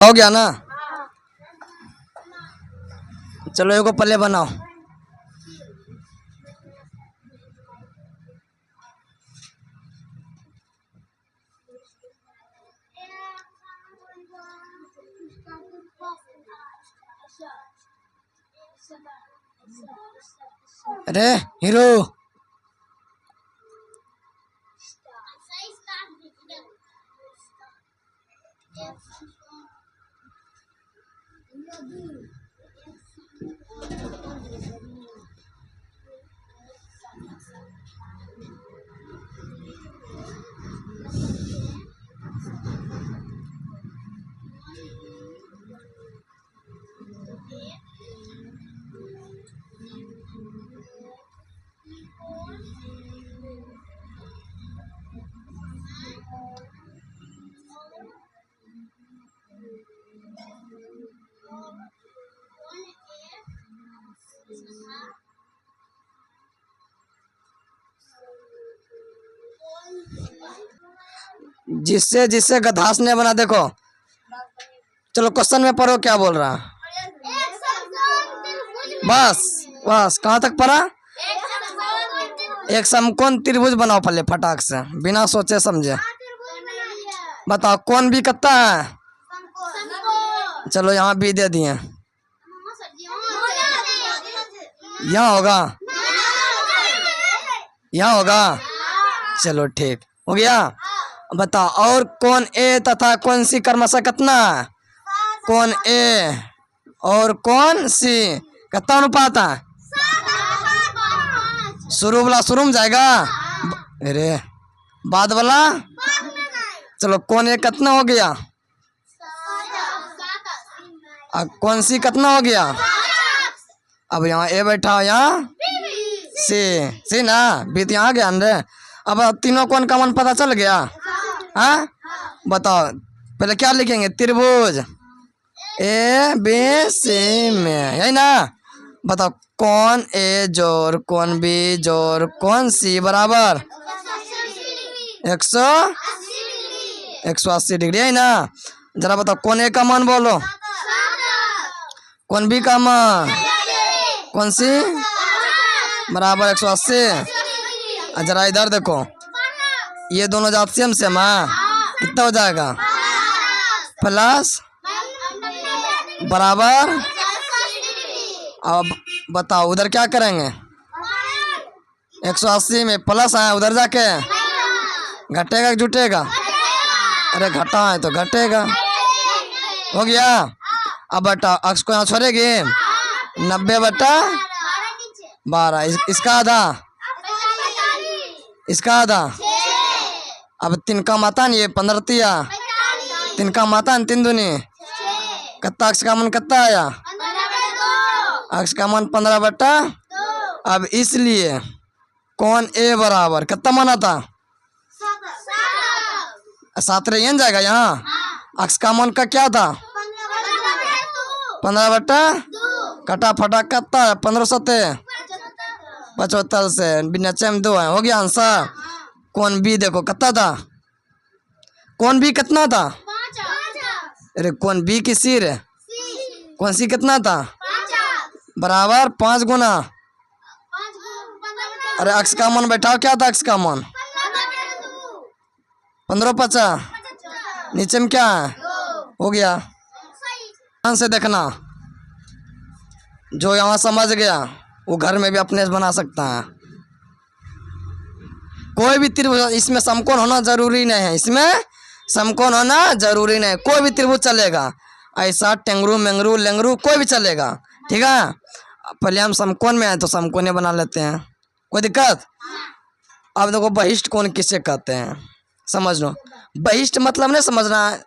हो गया ना। चलो एगो पल्ले बनाओ। अरे हीरो जिससे जिससे गधास ने बना देखो। चलो क्वेश्चन में पढ़ो क्या बोल रहा। बस बस कहाँ तक पढ़ा। एक समकोण त्रिभुज बनाओ पहले फटाक से बिना सोचे समझे। बताओ कौन भी कितना है। चलो यहाँ भी दे दिए। यहाँ होगा यहाँ होगा। चलो ठीक हो गया। बताओ और कौन ए तथा कौन सी क्रमशः कितना है। कौन ए और कौन सी कितना अनुपात है। शुरू वाला शुरू में जाएगा। अरे बाद वाला। चलो कौन ए कितना हो गया। कौन सी कितना हो गया। अब यहाँ ए बैठा हो यहाँ सी ना बीत यहाँ गया अंदर। अब तीनों कौन का मन पता चल गया। हाँ बताओ पहले क्या लिखेंगे। त्रिभुज ए बी सी में यही ना। बताओ कौन ए जोड़ कौन बी जोड़ कौन सी बराबर 180 डिग्री यही ना। जरा बताओ कौन ए का मान बोलो। कौन बी का मान कौन सी बराबर 180। जरा इधर देखो ये दोनों जात सेम सेम है। कितना हो जाएगा प्लस बराबर। अब बताओ उधर क्या करेंगे। 180 में प्लस है उधर जाके घटेगा कि जुटेगा। अरे घटा है तो घटेगा। हो गया। अब बटा अक्स को यहाँ छोड़ेगी 90/12 इसका आधा इसका आधा। अब 3 का माता नहीं ये 15 तिया 3 का माता 3 दूनी कितना। अक्स का मन कितना आया। अक्स का मन 15/2। अब इसलिए कौन ए बराबर कितना माना था 7 रे जाएगा यहाँ। अक्स का मन का क्या था 15/2 कटा फटा कितना है 15/75 से बिना में 2 है। हो गया आंसर। कौन बी देखो कितना था। कौन बी कितना था। अरे कौन बी की सिर है कौन सी कितना था बराबर 5 गुना। अरे अक्स का मन बैठाओ क्या था। अक्स का मन 15/50 नीचे में क्या है। हो गया। ध्यान से देखना जो यहाँ समझ गया वो घर में भी अपने से बना सकता है। कोई भी त्रिभुज इसमें समकोण होना जरूरी नहीं है। इसमें समकोण होना जरूरी नहीं। कोई भी त्रिभुज चलेगा ऐसा टेंगरू मेंगरू लेंगरू कोई भी चलेगा। ठीक है पहले हम समकोण में आए तो समकोण बना लेते हैं। कोई दिक्कत। अब देखो बहिष्ठ कोण किसे कहते हैं समझ लो। बहिष्ठ मतलब नहीं समझना है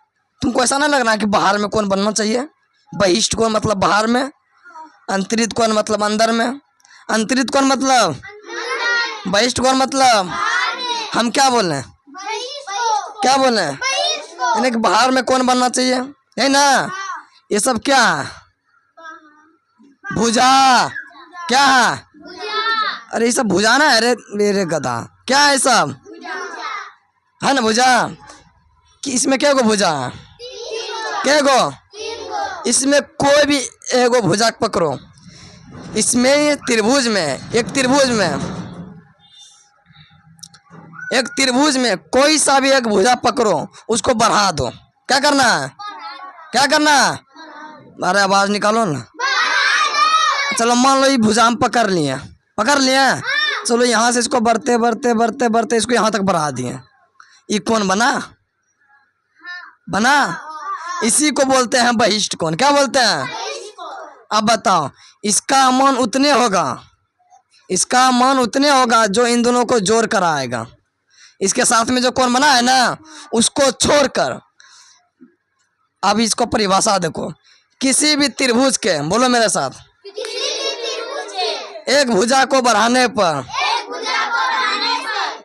तुमको। ऐसा ना लगना कि बाहर में कौन बनना चाहिए। बहिष्ठ कोण मतलब बाहर में। अंतरित कोण मतलब अंदर में। अंतरित कोण मतलब बहिष्ठ कोण मतलब हम क्या बोल रहे हैं क्या बोल रहे हैं यानी कि बाहर में कौन बनना चाहिए है ना। ये सब क्या है भुजा क्या है। अरे ये सब भुजा ना। अरे मेरे गधा क्या है सब है ना भुजा। कि इसमें क्या को भुजा है क्या को इसमें कोई भी एक भुजा पकड़ो, इसमें ये त्रिभुज में एक त्रिभुज में कोई सा भी एक भुजा पकड़ो, उसको बढ़ा दो। क्या करना है? क्या करना है? अरे आवाज निकालो ना। चलो मान लो ये भुजा हम पकड़ लिए, चलो यहाँ से इसको बढ़ते बढ़ते बढ़ते बढ़ते इसको यहाँ तक बढ़ा दिए। ये कौन बना? इसी को बोलते हैं बहिष्ठ कोण। क्या बोलते हैं? अब बताओ, इसका मान उतने होगा जो इन दोनों को जोड़ कर आएगा। इसके साथ में जो कोण बना है ना, उसको छोड़कर अब इसको परिभाषा देखो। किसी भी त्रिभुज के, बोलो मेरे साथ, एक भुजा को बढ़ाने पर,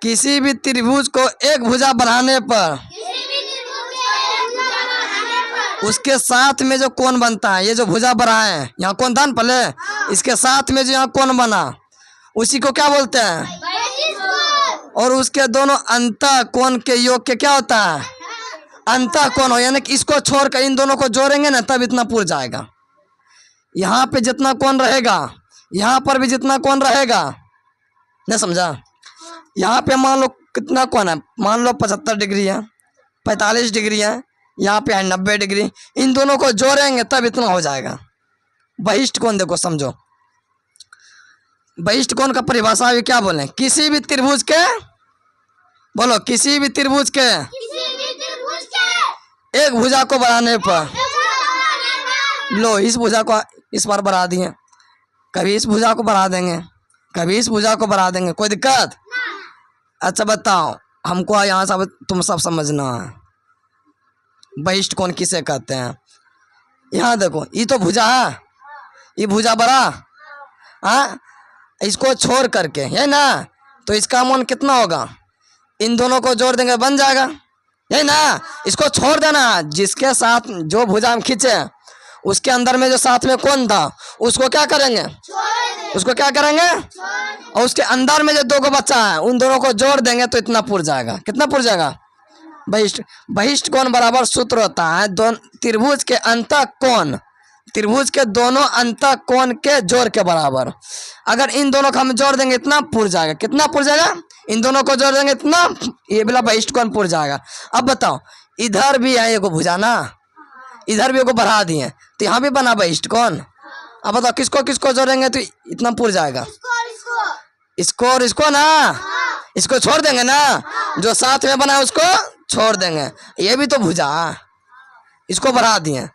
किसी भी त्रिभुज को एक भुजा बढ़ाने पर उसके साथ में जो कोण बनता है, ये जो भुजा बढ़ा है, यहाँ कोण था पहले, इसके साथ में जो यहाँ कोण बना, उसी को क्या बोलते हैं? और उसके दोनों अंत कोण के योग के क्या होता है? अंत कोण हो। यानी कि इसको छोड़कर इन दोनों को जोड़ेंगे ना, तब इतना पूर जाएगा। यहाँ पे जितना कोण रहेगा, यहाँ पर भी जितना कोण रहेगा, नहीं समझा? यहाँ पे मान लो कितना कोण है, मान लो 75 डिग्री है, 45 डिग्री है, यहाँ पे है 90 डिग्री। इन दोनों को जोड़ेंगे तब इतना हो जाएगा। बहिष्ठ कोण देखो, समझो। बहिष्ठ कोण का परिभाषा भी क्या बोले? किसी भी त्रिभुज के, बोलो, किसी भी त्रिभुज के एक भुजा को बढ़ाने पर, लो इस भुजा को इस बार बढ़ा दिए, कभी इस भुजा को बढ़ा देंगे, कभी इस भुजा को बढ़ा देंगे, कोई दिक्कत? अच्छा बताओ, हमको यहाँ सब तुम सब समझना है बहिष्ठ कोण किसे कहते हैं। यहाँ देखो, ये तो भुजा है, ये भुजा बड़ा, हाँ, इसको छोड़ करके है ना, तो इसका मान कितना होगा? इन दोनों को जोड़ देंगे बन जाएगा, है ना। इसको छोड़ देना, जिसके साथ जो भुजा हम खींचे उसके अंदर में जो साथ में कोण था, उसको क्या करेंगे? और उसके अंदर में जो दो को बच्चा है, उन दोनों को जोड़ देंगे तो इतना पुर जाएगा। कितना पुर जाएगा? बहिष्ठ कोण बराबर सूत्र होता है त्रिभुज के अंत कोण, त्रिभुज के दोनों अंत कोण के जोड़ के बराबर। अगर इन दोनों को हम जोड़ देंगे इतना पुर जाएगा। कितना पुर जाएगा? इन दोनों को जोड़ देंगे इतना, ये वाला बहिष्ठ कोण पुर जाएगा। अब बताओ, इधर भी है एगो भुजा ना, इधर भी एगो बढ़ा दिए, तो यहाँ भी बना बहिष्ठ कोण। अब बताओ किसको किसको जोड़ेंगे तो इतना पुर जाएगा? इसको और इसको ना, इसको छोड़ देंगे ना, जो साथ में बना है उसको छोड़ देंगे। ये भी तो भुजा, इसको बढ़ा दिए,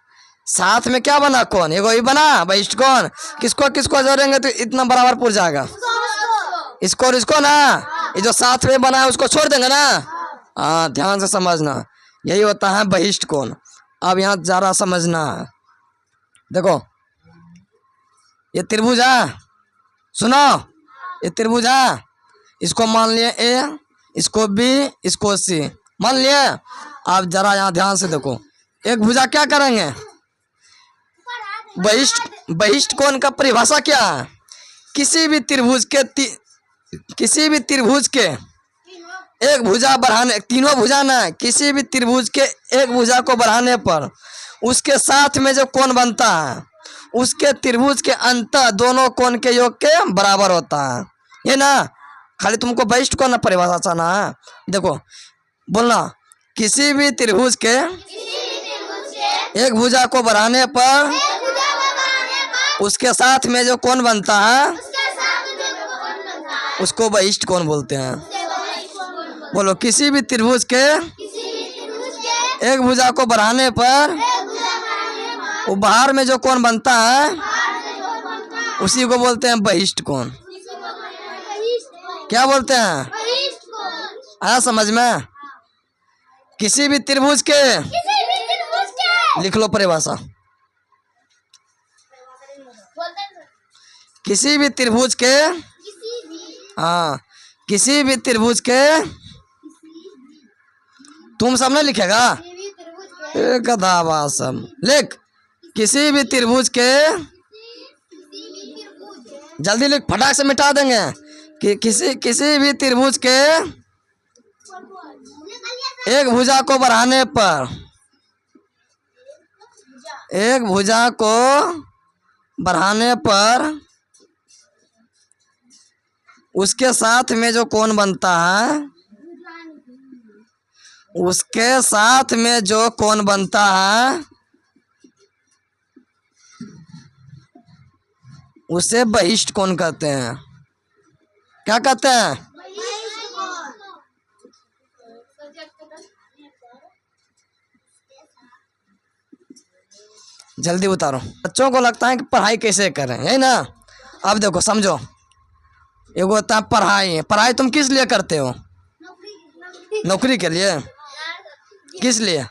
साथ में क्या बना? कोण, एगो ही बना बहिष्ठ कोण। किसको किसको जोड़ेंगे तो इतना बराबर पुर जाएगा? इसको और इसको ना, ये जो साथ में बना है उसको छोड़ देंगे ना। हाँ, ध्यान से समझना, यही होता है बहिष्ठ कोण। अब यहाँ जरा समझना है, देखो ये त्रिभुज है, सुनो, ये त्रिभुज है, इसको मान लिए ए, इसको बी, इसको सी मान लिए। अब जरा यहाँ ध्यान से देखो, एक भुजा क्या करेंगे? बहिष्ठ कोण का परिभाषा क्या है? किसी भी त्रिभुज के एक भुजा बढ़ाने, तीनों भुजा ना, किसी भी त्रिभुज के एक भुजा को बढ़ाने पर उसके साथ में जो कोण बनता है, उसके त्रिभुज के अंत दोनों कोण के योग के बराबर होता है, ये ना। खाली तुमको बहिष्ठ कोण परिभाषा चाहना है। देखो बोलना, किसी भी त्रिभुज के एक भुजा को बढ़ाने पर उसके साथ में जो कोण बनता है उसको बहिष्ठ कोण बोलते हैं। बोलो, किसी भी त्रिभुज के एक भुजा को बढ़ाने पर वो बाहर में जो कोण बनता है उसी को बोलते हैं बहिष्ठ कोण। क्या बोलते हैं? आया समझ में? किसी भी त्रिभुज के, लिख लो परिभाषा, किसी भी त्रिभुज के, हाँ, किसी भी त्रिभुज के, तुम सब नहीं लिखेगा, गधा बात सब लिख। किसी भी त्रिभुज के, जल्दी लिख, फटाक से मिटा देंगे। कि किसी भी त्रिभुज के एक भुजा को बढ़ाने पर, एक भुजा को बढ़ाने पर उसके साथ में जो कोण बनता है, उसके साथ में जो कोण बनता है उसे बहिष्ठ कोण कहते हैं। क्या कहते हैं? जल्दी उतारो। बच्चों को लगता है कि पढ़ाई कैसे करें, है ना। अब देखो समझो, एगो होता है पढ़ाई। पढ़ाई तुम किस लिए करते हो? नौकरी के लिए। किस लिए?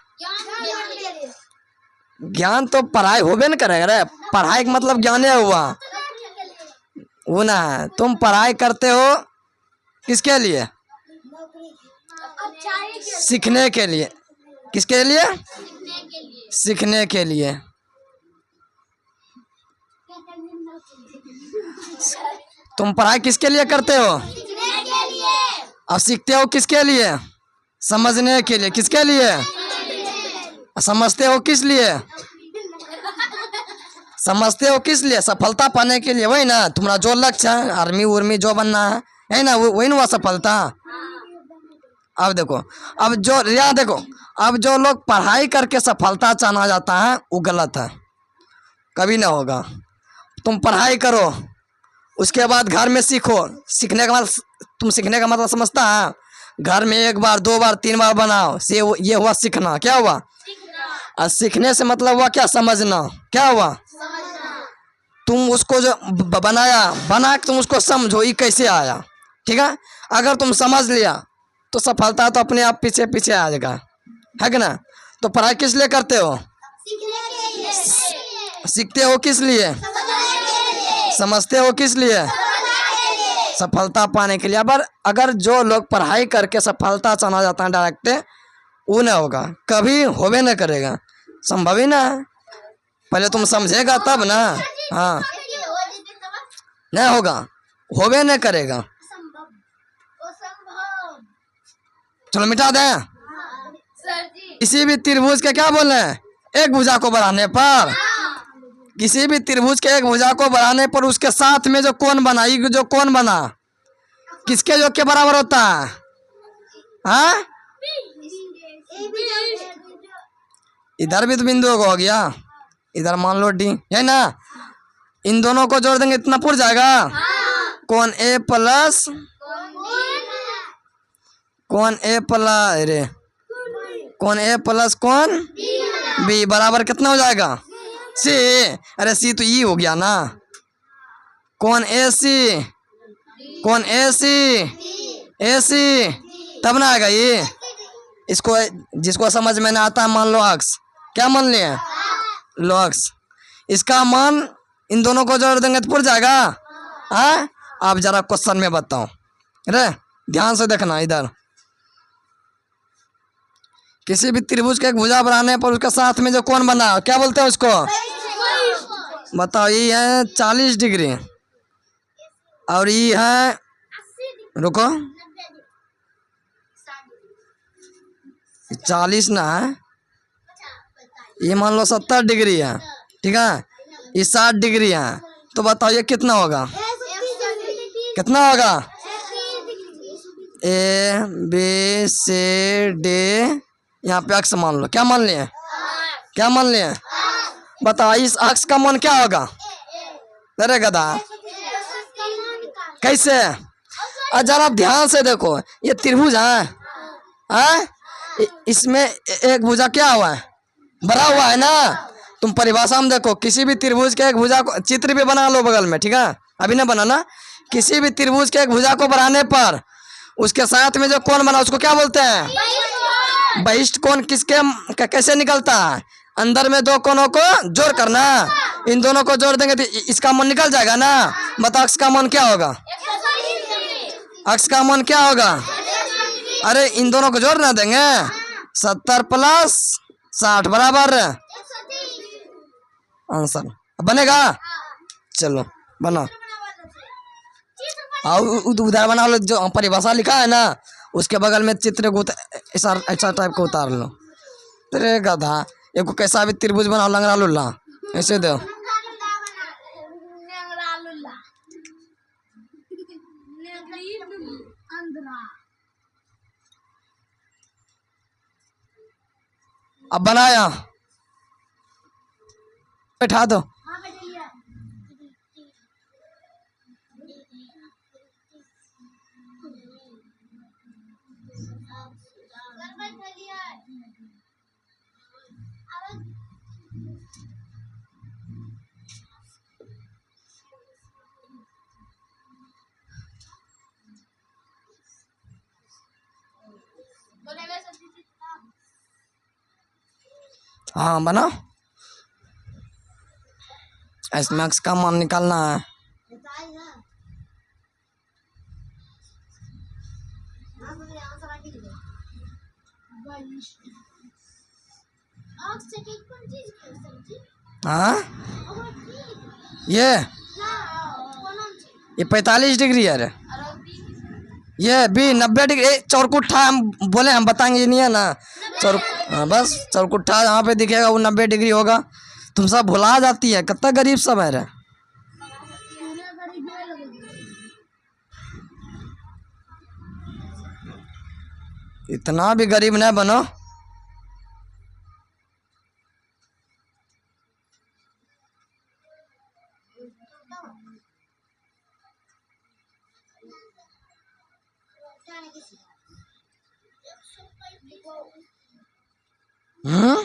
ज्ञान तो पढ़ाई होबे न करेगा रे। पढ़ाई का मतलब ज्ञान हुआ वो ना है। तुम पढ़ाई करते हो किसके लिए? सीखने के लिए। किसके लिए? सीखने के लिए। तुम पढ़ाई किसके लिए करते हो? और सीखते हो किसके लिए? समझने के लिए। किसके लिए? समझते हो किस लिए? समझते हो किस लिए? सफलता पाने के लिए, वही ना। तुम्हारा जो लक्ष्य है, आर्मी उर्मी जो बनना है ना, वही ना हुआ सफलता। अब देखो, अब जो यहाँ देखो, अब जो लोग पढ़ाई करके सफलता चाहना जाता है वो गलत है, कभी ना होगा। तुम पढ़ाई करो, उसके बाद घर में सीखो। सीखने का मतलब, तुम सीखने का मतलब समझता है? घर में 1 बार 2 बार 3 बार बनाओ, से ये हुआ सीखना। क्या हुआ? और सीखने से मतलब हुआ क्या? समझना। क्या हुआ? तुम उसको जो बना के तुम उसको समझो ये कैसे आया, ठीक है। अगर तुम समझ लिया तो सफलता तो अपने आप पीछे पीछे आ जाएगा, है कि ना। तो पढ़ाई किस लिए करते हो? सीखते हो किस लिए? समझते हो किस लिए? सफलता पाने के लिए। अगर जो लोग पढ़ाई करके सफलता चाहना जाता है डायरेक्ट, वो ना होगा, कभी होबे न करेगा, संभव ही ना है। पहले तुम समझेगा तब ना। हाँ, नहीं होगा, होबे न करेगा। चलो मिटा दें। किसी भी त्रिभुज के क्या बोल रहे हैं? एक भुजा को बढ़ाने पर, किसी भी त्रिभुज के एक भुजा को बढ़ाने पर उसके साथ में जो कोण बना, ये जो कोण बना किसके योग के बराबर होता है? हाँ, इधर भी तो बिंदु हो गया, इधर मान लो डी, है ना। इन दोनों को जोड़ देंगे इतना पुर जाएगा। कोण ए प्लस कोण ए प्लस अरे कोण ए प्लस कोण बी बराबर कितना हो जाएगा? सी। अरे सी तो ई हो गया ना। कोण ए सी, कोण ए सी तब ना आएगा ये। इसको जिसको समझ में ना आता है मान लो अक्स। क्या मान लिया? लो अक्स। इसका मान इन दोनों को जोड़ देंगे तो पुर जाएगा। हाँ, आप जरा क्वेश्चन में बताओ, अरे ध्यान से देखना इधर। किसी भी त्रिभुज के एक भुजा बनाने पर उसके साथ में जो कोण बना, क्या बोलते हैं उसको? बताओ। ये है 40 डिग्री और ये है, रुको, 40 ना है, ये मान लो 70 डिग्री है, ठीक है। ये 60 डिग्री है, तो बताओ ये कितना होगा? कितना होगा? ए बी सी डी, यहाँ पे अक्स मान लो। क्या मान लिए? क्या मान लिए? बताओ इस अक्स का मान क्या होगा? अरे गधा, कैसे? जरा ध्यान से देखो, ये त्रिभुज है, हाँ? इसमें एक भुजा क्या हुआ है? भरा हुआ है ना। तुम परिभाषा में देखो, किसी भी त्रिभुज के एक भुजा को, चित्र भी बना लो बगल में, ठीक है, अभी ना बनाना। किसी भी त्रिभुज के एक भुजा को बढ़ाने पर उसके साथ में जो कोण बना उसको क्या बोलते हैं? बहिष्ठ कोण। किसके कैसे निकलता है? अंदर में दो कोणों को जोड़ करना, इन दोनों को जोड़ देंगे तो इसका मान निकल जाएगा ना। बताओ अक्स का मान क्या होगा? अक्स का मान क्या होगा? अरे इन दोनों को जोड़ ना देंगे, 70 प्लस 60 बराबर आंसर बनेगा। चलो बना, और उधर बना लो जो परिभाषा लिखा है ना, उसके बगल में चित्र को ऐसा टाइप का उतार लो। तेरे गधा, एक को कैसा भी त्रिभुज बनाओ लंगड़ा लुल्ला ऐसे दो। अब बनाया बैठा दो। हाँ बनाओ। इसमें अक्स का मान निकालना है। हाँ ये 45 डिग्री है। ये भी 90 डिग्री चौरकुट्ठा हम बोले, हम बताएंगे ये नहीं है ना हाँ बस चौरकुट्ठा यहाँ पे दिखेगा वो 90 डिग्री होगा। तुम सब भुला जाती है, कितना गरीब सब है रे। इतना भी गरीब नहीं बनो। हम्म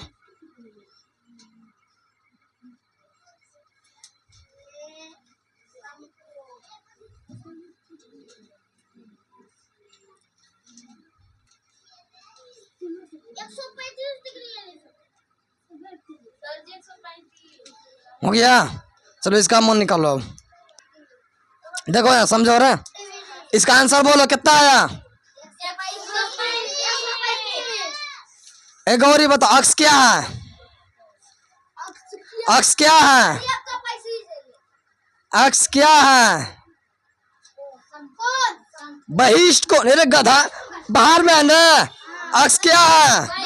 हो गया। चलो इसका मान निकालो। अब देखो यार समझो रे, इसका आंसर बोलो कितना आया। एक गौरी बताओ अक्स क्या है। अक्स क्या है। अक्स क्या है। बहिष्ठ कोण। अरे गधा बाहर में है ना। अक्स क्या है।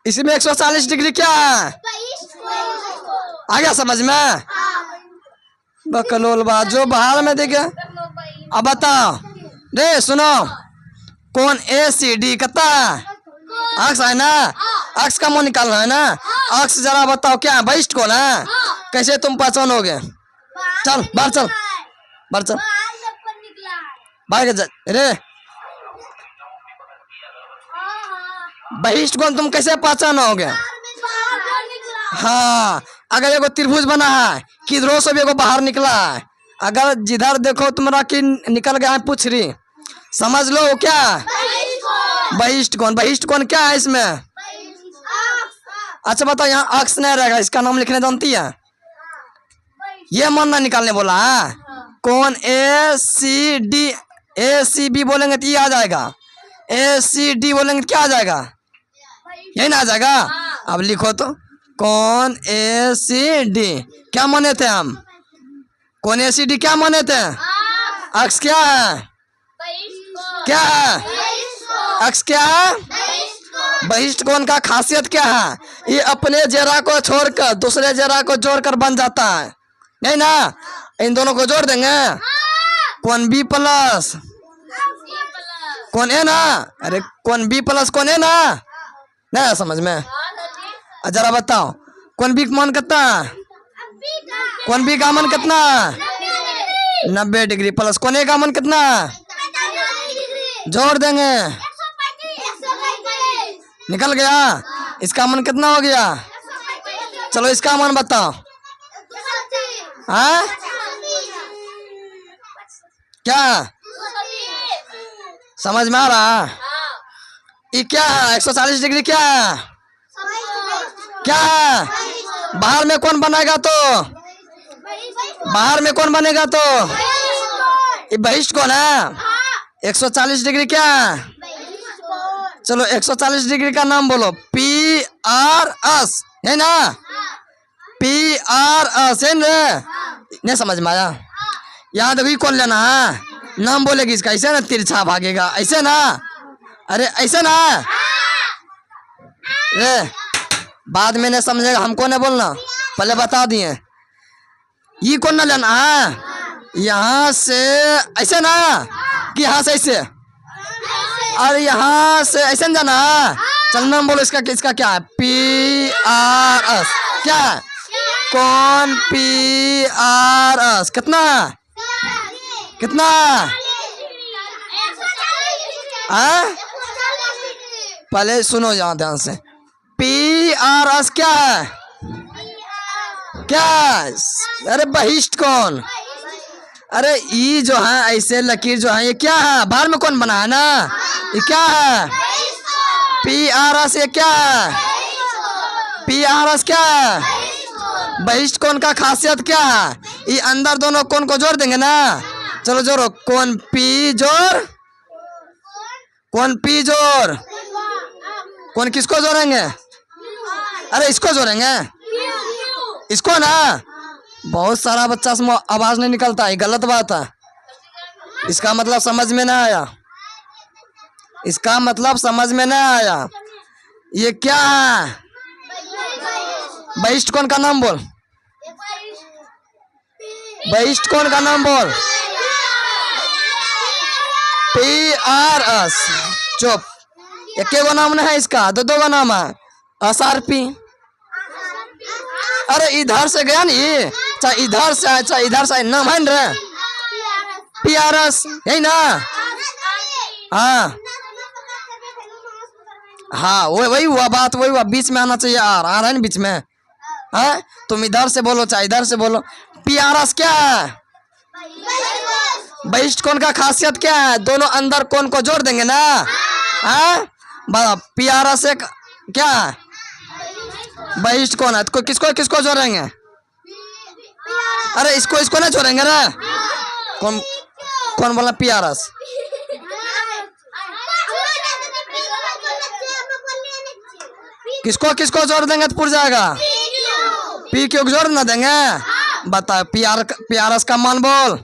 इसमें 140 डिग्री क्या है। आ गया समझ में। बकलोल बात जो बाहर में देखे। अब बताओ रे सुनो, कौन ए सी डी कितना है। अक्स है ना, अक्स का मुंह निकालना है ना। अक्स जरा बताओ क्या है। बहिष्ठ कौन है। कैसे तुम पहचानोगे। चल बाहर चल, बाहर चल बाहर रे। बहिष्ठ कौन तुम कैसे पहचानोगे। हाँ अगर एगो त्रिभुज बना है किधरों से भी एगो बाहर निकला है। अगर जिधर देखो तुम्हारा कि निकल गया है पूछ रही, समझ लो क्या। बहिष्ठ कौन। बहिष्ठ कौन क्या है इसमें। अच्छा बताओ यहाँ अक्स नहीं रहेगा, इसका नाम लिखने जानती है। ये मानना निकालने बोला है। कौन ए सी डी। ए सी बी बोलेंगे तो ये आ जाएगा। ए सी डी बोलेंगे तो क्या आ जाएगा। यही ना आ जाएगा। अब लिखो तो कौन ए सी डी क्या माने थे हम। कौन ए सी डी क्या माने थे। अक्स क्या है। क्या है। अक्स क्या है। बहिष्ठ कोण का खासियत क्या है। ये अपने जरा को छोड़कर दूसरे जरा को जोड़कर बन जाता है। नहीं ना, इन दोनों को जोड़ देंगे। कौन बी प्लस कौन है ना। अरे कौन बी प्लस कौन है ना। नहीं समझ में। जरा बताओ कौन बी का मान कितना। कौन बी का मान कितना। 90 डिग्री प्लस कौन ए का मान कितना। जोड़ देंगे निकल गया। इसका मान कितना हो गया। चलो इसका मान बताओ। हाँ क्या समझ में आ रहा। ये क्या है 140 डिग्री क्या है। क्या है। बाहर में कौन बनेगा तो। बाहर में कौन बनेगा तो। ये बहिष्ठ कौन है। 140 डिग्री क्या है। चलो 140 डिग्री का नाम बोलो। पी आर एस है ना। पी आर एस है ना। नहीं समझ में आया। यहाँ देखो कौन लेना है। नाम बोलेगी इसका ऐसे ना तिरछा भागेगा ऐसे ना। अरे ऐसे ना रे बाद में नहीं समझेगा, हमको नहीं बोलना, पहले बता दिए। ये कौन ना लेना है, यहाँ से ऐसे ना कि यहाँ से ऐसे, और यहाँ से ऐसे न जाना है। चल नाम बोलो इसका, इसका क्या है, PRS, क्या है, कौन PRS कितना है, कितना है? पहले सुनो यहाँ ध्यान से, PRS क्या है, क्या है? अरे बहिष्ठ कौन, अरे ये जो है ऐसे लकीर जो है ये क्या है, बाहर में कौन बना है ना, ये क्या है, PRS, ये क्या है, PRS क्या है, बहिष्ठ कौन का खासियत क्या है, ये अंदर दोनों कौन को जोड़ देंगे ना। चलो जोड़ो, कौन P जोड़, कौन P जोड़, कौन किसको जोड़ेंगे, अरे इसको जोड़ेंगे, इसको ना। बहुत सारा बच्चा से आवाज नहीं निकलता है, गलत बात है। इसका मतलब समझ में ना आया, इसका मतलब समझ में ना आया। ये क्या है, बहिष्ठ कौन का नाम बोल, बहिष्ठ कौन का नाम बोल, PRS। चुप, एक गो नाम नहीं है इसका, दो दो का नाम है, SRP। अरे इधर से गया नहीं, चाहे इधर से आए चाहे इधर से आए, नाम है ना PRS, यही ना। हाँ हाँ, वही हुआ बात, वही हुआ, बीच में आना चाहिए, आ रहा है ना बीच में। हाँ तुम इधर से बोलो चाहे इधर से बोलो, PRS क्या है, बहिष्ठ कौन का खासियत क्या है, दोनों अंदर कौन को जोड़ देंगे ना। हाँ PRS एक क्या है, बहिष्ठ कौन है, तो किसको किसको जोड़ेंगे, अरे इसको इसको ना जोड़ेंगे ना, कौन कौन बोला PRS, किसको किसको जोड़ देंगे तो पुर जाएगा, P क्यों जोड़ ना देंगे, बता PRS का मान बोल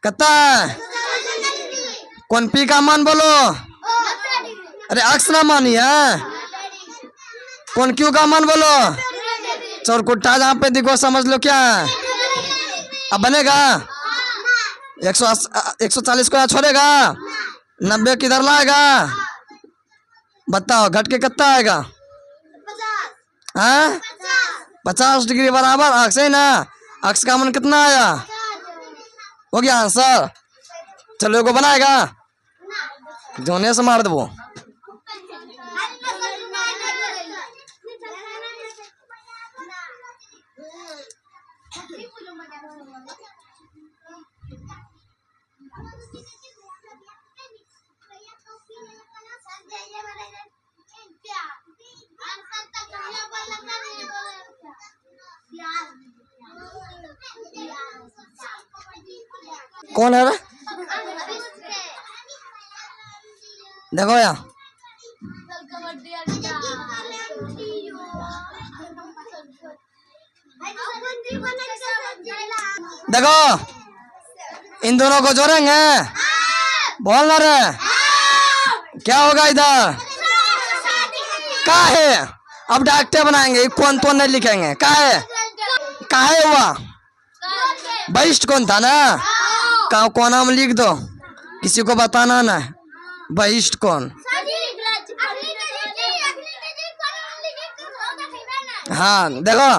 कितना है, कौन P का मान बोलो, अरे अक्स ना मानी है, कौन Q का मान बोलो, चौरकुट्टा जहाँ पे दिखो समझ लो क्या है। अब बनेगा 140 को छोड़ेगा, 90 किधर लाएगा, बताओ घट के कितना आएगा, हाँ 50 डिग्री बराबर अक्स है ना, अक्स का मान कितना आया, हो गया आंसर। चलो एगो बनाएगा, जोने से मार दो। कौन है रे, देखो यार, देखो इन दोनों को जोड़ेंगे, बोल ना रे, क्या होगा इधर, का है, अब डॉक्टर बनाएंगे, कौन तो नहीं लिखेंगे, का है हुआ, बहिष्ठ कौन था ना, कौन नाम लिख दो, किसी को बताना ना, बहिष्ठ कौन, हाँ देखो,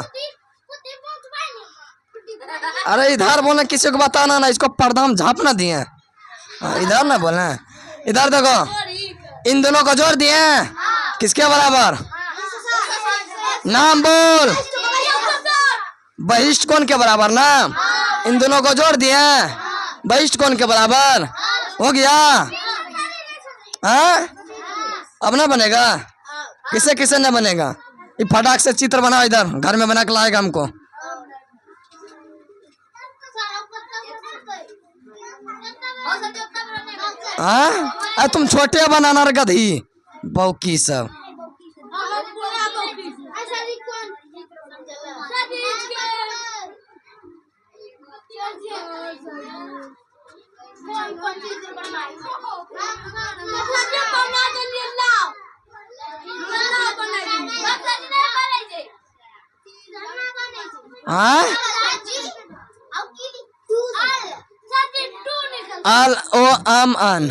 अरे इधर बोले किसी को बताना ना, इसको पर्दा में झाप ना दिए, इधर ना बोले, इधर देखो इन दोनों को जोड़ दिए, किसके बराबर, नाम बोल, बहिष्ठ कौन के बराबर नाम, इन दोनों को जोड़ दिए, बहिष्ठ कौन के बराबर, हो गया। हाँ अब ना बनेगा, किसे किसे ना बनेगा, ये फटाक से चित्र बनाओ, इधर घर में बना के लाएगा हमको। हाँ तुम छोटे बनाना रे गधी, बौकी सब। हाँ अल ओ अम अन